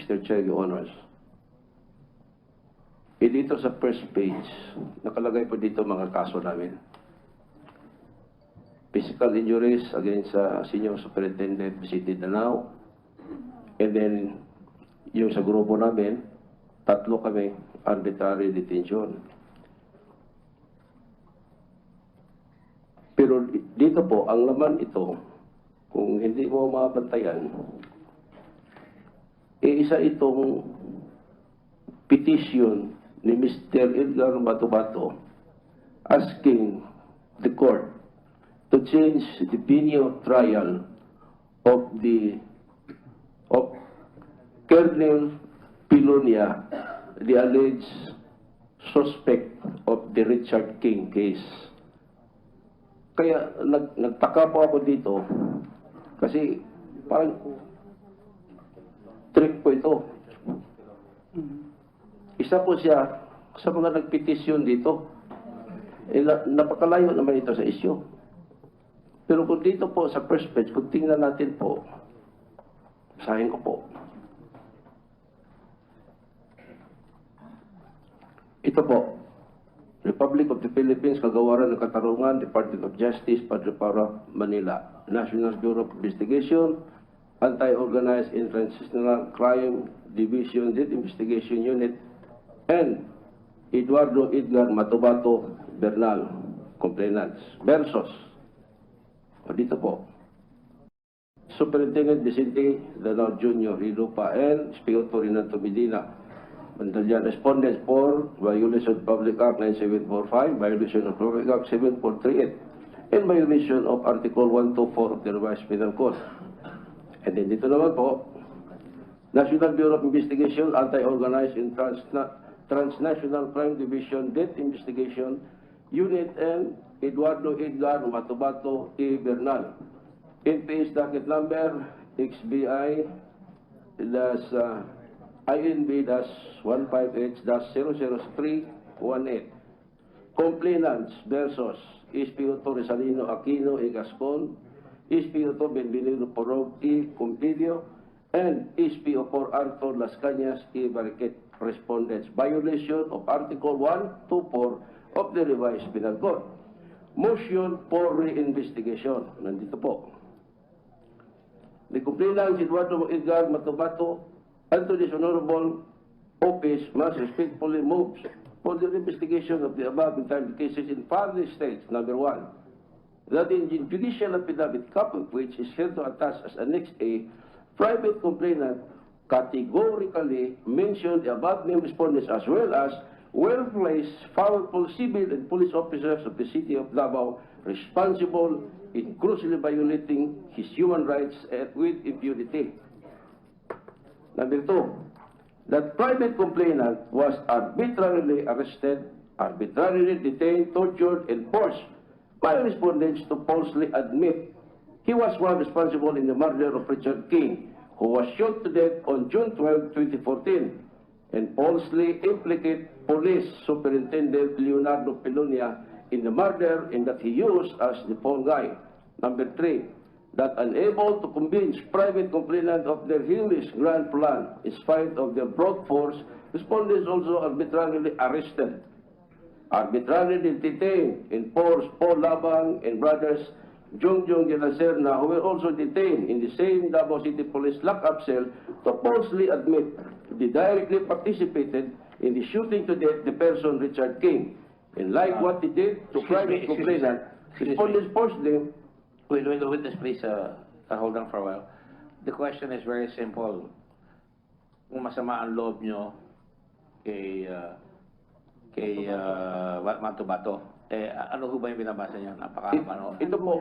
Mr. Chair, Your Honors. Dito sa first page, nakalagay po dito mga kaso namin. Physical injuries against Senior Superintendent City Danao. And then, yung sa grupo namin, 3 kami, arbitrary detention. Pero dito po, ang laman ito, kung hindi mo mabantayan, isa itong petition ni Mr. Edgar Bato-Bato asking the court to change the venue of trial of Colonel Pilonia, the alleged suspect of the Richard King case. Kaya nagtaka po ako dito kasi parang trick po ito. Isa po siya sa mga nagpetisyon dito. Napakalayo naman ito sa isyu. Pero kung dito po sa first page, kung tingnan natin po, basahin ko po. Ito po, Republic of the Philippines, Kagawaran ng Katarungan, Department of Justice, Padre Para, Manila, National Bureau of Investigation, Anti-Organized and Transnational Crime Division, Death Investigation Unit, and Eduardo Edgar Bato-Bato Bernal, complainants, versus, dito po, Superintendent Vicente Danao Jr., Rilupa, and Espioto Renato Medina, Mandalyan, respondents for violation of Public Act 9745, violation of Public Act 7438, and violation of Article 124 of the Revised Penal Code. And then dito naman po, National Bureau of Investigation, Anti-Organized and Transnational Crime Division, Death Investigation Unit, and Eduardo Edgar Bato-Bato E. Bernal. NPS docket number XBI INB-158-00318. Complainants versus Espioto Rizalino Aquino E. Gascon, Espioto Benvenino Porog E. Compidio, and SP04 Arthur Las Cañas E. Bariquet. Respondents, violation of Article 124 of the Revised Penal Code. Motion for reinvestigation. Nandito po. The complainant, Eduardo Edgar Bato-Bato, unto this honorable office must respectfully move for the investigation of the above entitled cases in further states. Number 1, that in judicial affidavit, copy of which is here to attach as Annex A, private complainant categorically mentioned the above-named respondents as well as well-placed, powerful civil and police officers of the city of Davao responsible in grossly violating his human rights with impunity. Number 2, that private complainant was arbitrarily arrested, arbitrarily detained, tortured, and forced by respondents to falsely admit he was one responsible in the murder of Richard King, who was shot to death on June 12, 2014, and falsely implicate Police Superintendent Leonardo Pilonia in the murder and that he used as the phone guy. Number 3, that unable to convince private complainant of their hellish grand plan in spite of their broad force, respondents also arbitrarily arrested, arbitrarily detained, and forced Paul Labang and brothers Jongjong de la Serna, who were also detained in the same Davao City Police lockup cell, to falsely admit they directly participated in the shooting to death the person Richard King. And like what they did to private complainant, respondents forced them. Wait, witness, please, hold on for a while. The question is very simple. Kung masama ang loob nyo kay Bato-Bato, ano ho ba yung binabasa niya? Napaka-ano? Ito po,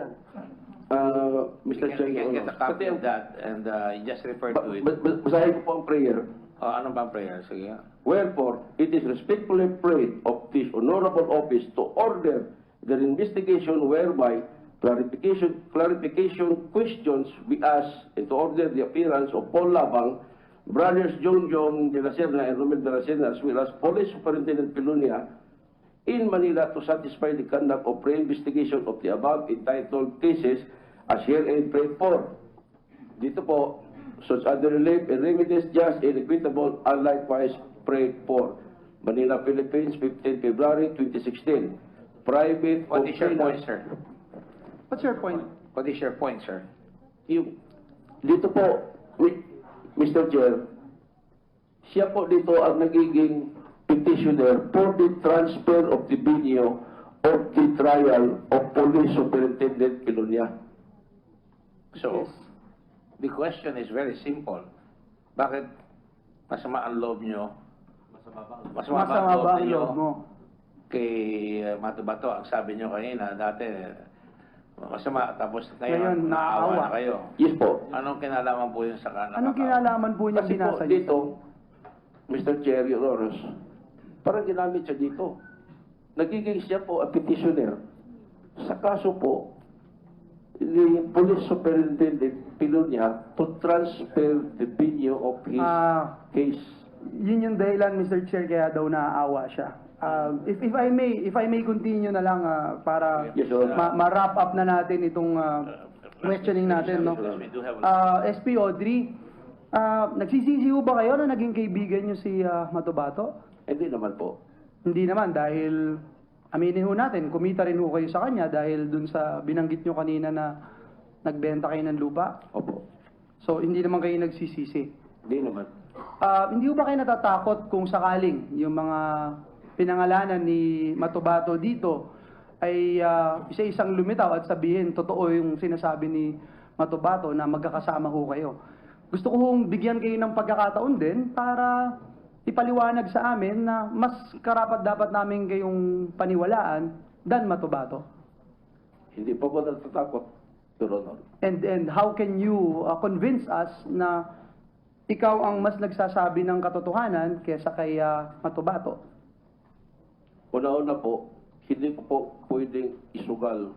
Mr. Chair, get a copy of that and you just refer to it. basahin ko po ang prayer. Ano ba ang prayer? Sige. Wherefore, it is respectfully prayed of this honorable office to order the investigation whereby clarification questions be asked and to order the appearance of Paul Labang, brothers Jongjong de la Serna and Romel de la Serna, as well as Police Superintendent Pilonia in Manila to satisfy the conduct of pre-investigation of the above entitled cases as herein prayed for. Dito po, such other relief and remedies just and equitable are likewise prayed for. Manila, Philippines, 15 February 2016. Private What is your point, complainant- sir? What's your point? What is your point, sir? Yung, dito po, Mr. Chair, siya po dito ang nagiging petitioner for the transfer of the venue of the trial of Police Superintendent Pilonia. So, the question is very simple. Bakit masama ang loob nyo? Masama Masama ang loob ba ang ninyo loob mo? kay Matubato? Ang sabi nyo kanina, dati masama, tapos Ngayon, ngayon, naawa naawa. na kayo. Yes po. Anong kinalaman po yun sa kanan? Anong kinalaman po niya Kasi po binasa niyo? dito, Mr. Chair, Your Honors, parang ginamit siya dito. Nagiging siya po ang petitioner sa kaso po ni Police Superintendent Pilonia to transfer the venue of his case. Yun yung dahilan, Mr. Chair, kaya daw naaawa siya. If I may continue na lang para Yes, Your Honor. ma-wrap up na natin itong questioning natin, no? We do have SP Audrey, nagsisisi ho ba kayo na naging kaibigan niyo si Matubato? Hindi naman po. Hindi naman, dahil aminin ho natin, kumita rin ho kayo sa kanya dahil dun sa binanggit nyo kanina na nagbenta kayo ng lupa. Opo. So, hindi naman kayo nagsisisi. Hindi naman. Hindi ho ba kayo natatakot kung sakaling yung mga pinangalanan ni Matubato dito ay isa-isang lumitaw at sabihin, totoo yung sinasabi ni Matubato na magkakasama ho kayo. Gusto ko hong bigyan kayo ng pagkakataon din para ipaliwanag sa amin na mas karapat dapat namin kayong paniwalaan than Matubato. Hindi po ako natatakot, Your Honor. And how can you convince us na ikaw ang mas nagsasabi ng katotohanan kaysa kay Matubato? Una-una po, hindi ko po pwedeng isugal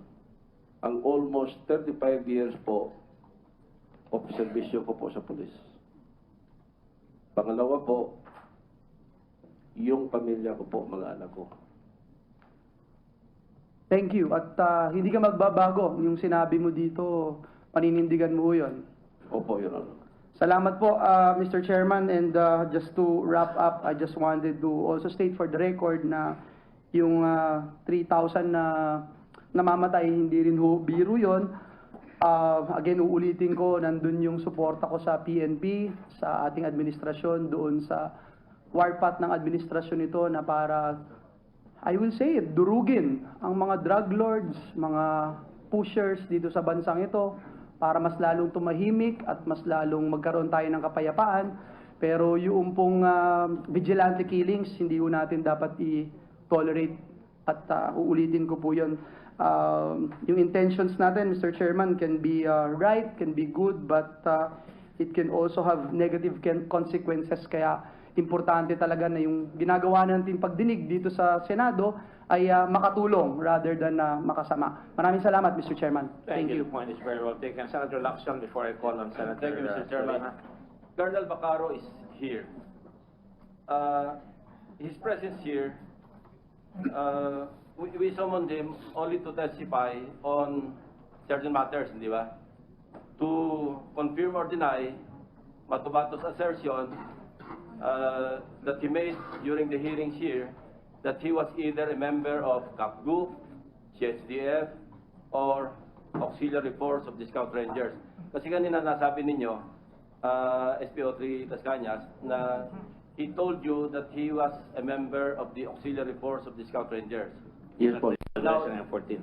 ang almost 35 years po of serbisyo ko po sa pulis. Pangalawa po, yung pamilya ko po, mga anak ko. Thank you. At hindi ka magbabago. Yung sinabi mo dito, paninindigan mo yun. Opo, Your Honor. Salamat po, Mr. Chairman. And just to wrap up, I just wanted to also state for the record na yung 3,000 na namamatay, hindi rin ho biro yun. Again, uulitin ko, nandun yung suporta ko sa PNP, sa ating administrasyon, doon sa warpath ng administrasyon ito na para, I will say it, durugin ang mga drug lords, mga pushers dito sa bansang ito para mas lalong tumahimik at mas lalong magkaroon tayo ng kapayapaan. Pero yung pong vigilante killings, hindi ho natin dapat i-tolerate at uulitin ko po yun. Yung intentions natin, Mr. Chairman, can be right, can be good, but it can also have negative consequences. Kaya importante talaga na yung ginagawa natin pagdinig dito sa Senado ay makatulong rather than makasama. Maraming salamat, Mr. Chairman. Thank you. The point is very well taken. Senator Lacson, before I call on Senator Thank you, Mr. Chairman. Tolima. Colonel Bacaro is here. His presence here, we summoned him only to testify on certain matters, di ba? To confirm or deny Matubato's assertion that he made during the hearings here that he was either a member of CAPGU, CHDF, or auxiliary force of the Scout Rangers. Kasi kanina nasabi ninyo, SPO3 Las Cañas, na he told you that he was a member of the auxiliary force of the Scout Rangers. Yes po. Now, 2014.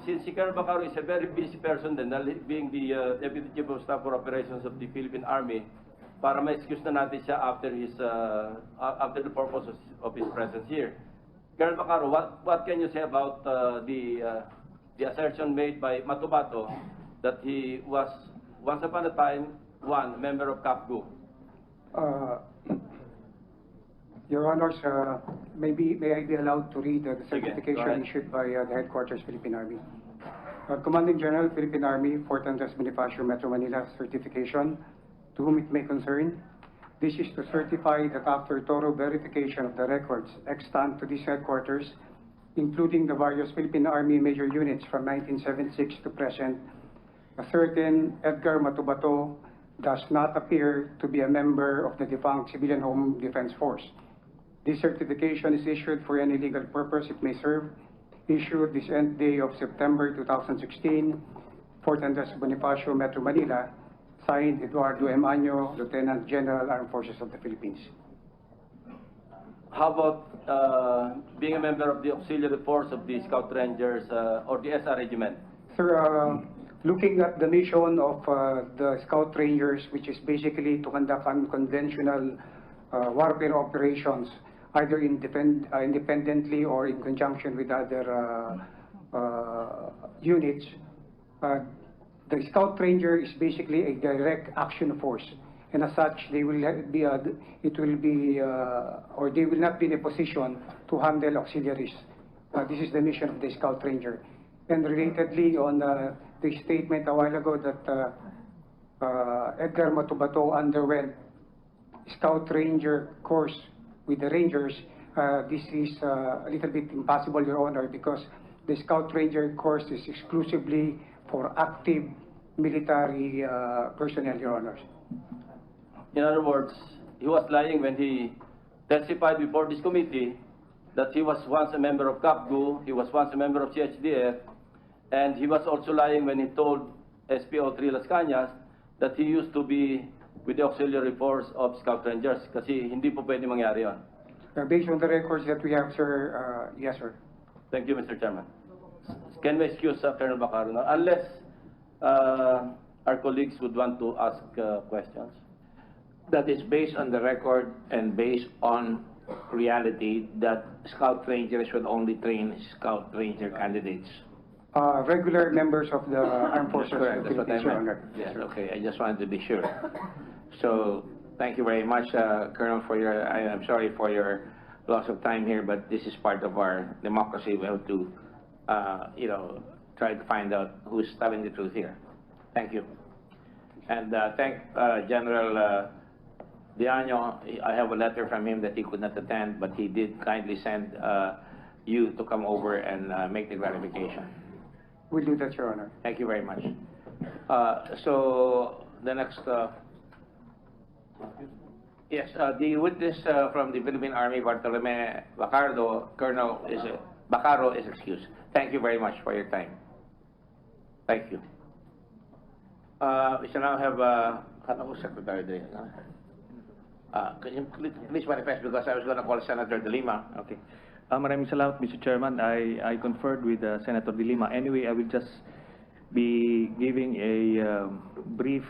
since si Colonel Bacaro is a very busy person then, being the Deputy Chief of Staff for Operations of the Philippine Army, para ma-excuse na natin siya after after the purpose of his presence here. Colonel Bacaro, what can you say about the assertion made by Matubato that he was once upon a time one member of CAPGU? Your Honors, may I be allowed to read the Sige, go certification ahead. issued by the Headquarters Philippine Army? Commanding General, Philippine Army, Fort Andres Bonifacio, Metro Manila certification, to whom it may concern. This is to certify that after thorough verification of the records extant to these headquarters, including the various Philippine Army major units from 1976 to present, a certain Edgar Matubato does not appear to be a member of the defunct Civilian Home Defense Force. This certification is issued for any legal purpose it may serve. Issued this end day of September 2016, Fort Andres Bonifacio, Metro Manila. Signed, Eduardo M. Año, Lieutenant General, Armed Forces of the Philippines. How about being a member of the auxiliary force of the Scout Rangers or the SR Regiment? Sir, looking at the mission of the Scout Rangers, which is basically to conduct unconventional warfare operations, either independently or in conjunction with other units, the Scout Ranger is basically a direct action force, and as such, they will be, or they will not be in a position to handle auxiliaries. This is the mission of the Scout Ranger. And relatedly, on the statement a while ago that Edgar Matubato underwent Scout Ranger course with the Rangers, this is a little bit impossible, Your Honor, because the Scout Ranger course is exclusively for active military personnel, Your Honors. In other words, he was lying when he testified before this committee that he was once a member of CAPGU, he was once a member of CHDF, and he was also lying when he told SPO3 Las Cañas that he used to be with the auxiliary force of Scout Rangers kasi hindi po pwede mangyari yun. Based on the records that we have, sir, yes, sir. Thank you, Mr. Chairman. Can we excuse Colonel Bacaro now? Unless our colleagues would want to ask questions. That is based on the record and based on reality that Scout Rangers will only train Scout Ranger candidates. Regular members of the Armed Forces Correct, of that's the what I Philippines, Your meant. Honor. Yes, okay, I just wanted to be sure. So, thank you very much, Colonel, for your, I'm sorry for your loss of time here, but this is part of our democracy. We have to, try to find out who's telling the truth here. Thank you. And thank General Diaño. I have a letter from him that he could not attend, but he did kindly send you to come over and make the clarification. We'll do that, Your Honor. Thank you very much. So the next, yes, the witness from the Philippine Army, Bartolome Bacaro, Colonel Bacaro is excused. Thank you very much for your time. Thank you. We shall now have Secretary De. Can you please manifest because I was going to call Senator De Lima. Okay. Maraming salamat, Mr. Chairman. I conferred with Senator De Lima. Anyway, I will just be giving a brief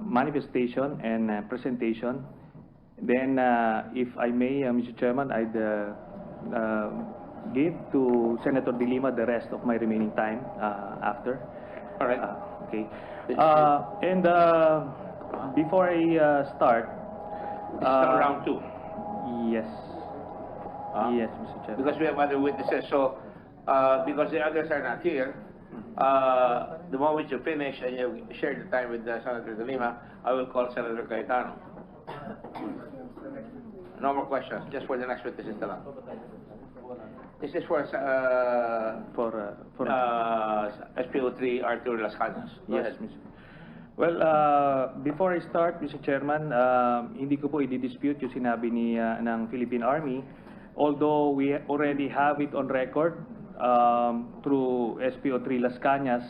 manifestation and presentation. Then, if I may, Mr. Chairman, I'd give to Senator De Lima the rest of my remaining time after. All right. Okay. And before I start, This is round two. yes. Yes, Mr. Chairman. Because we have other witnesses, so because the others are not here, the moment you finish and you share the time with Senator De Lima, I will call Senator Cayetano. No more questions, just for the next witnesses na lang. This is for SPO3 Arthur Las Cañas. Go Yes, ahead. Mr. Well, before I start, Mr. Chairman, hindi ko po i-dispute yung sinabi ng Philippine Army. Although we already have it on record through SPO3 Las Cañas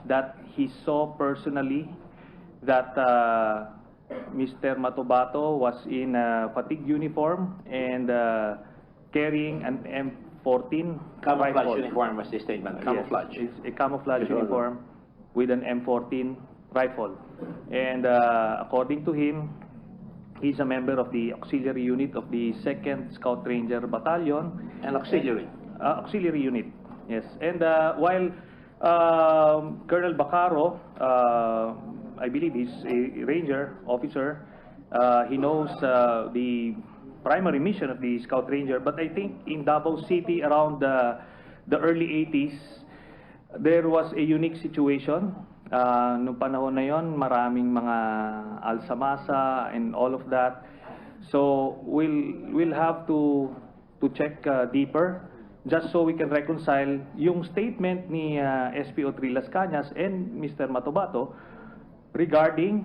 that he saw personally that Mr. Matubato was in a fatigue uniform and carrying an M14 Camouflage rifle. uniform was the statement, camouflage. Yes, it's a camouflage Sure. uniform with an M14 rifle. And according to him, he's a member of the auxiliary unit of the 2nd Scout Ranger Battalion. An auxiliary. Auxiliary unit, yes. And while Colonel Bacaro, I believe he's a ranger officer, he knows the primary mission of the Scout Ranger, but I think in Davao City around the early 80s, there was a unique situation. Noong panahon na yon, maraming mga alsamasa and all of that. So we'll have to check deeper just so we can reconcile yung statement ni SPO3 Las Cañas and Mr. Matubato regarding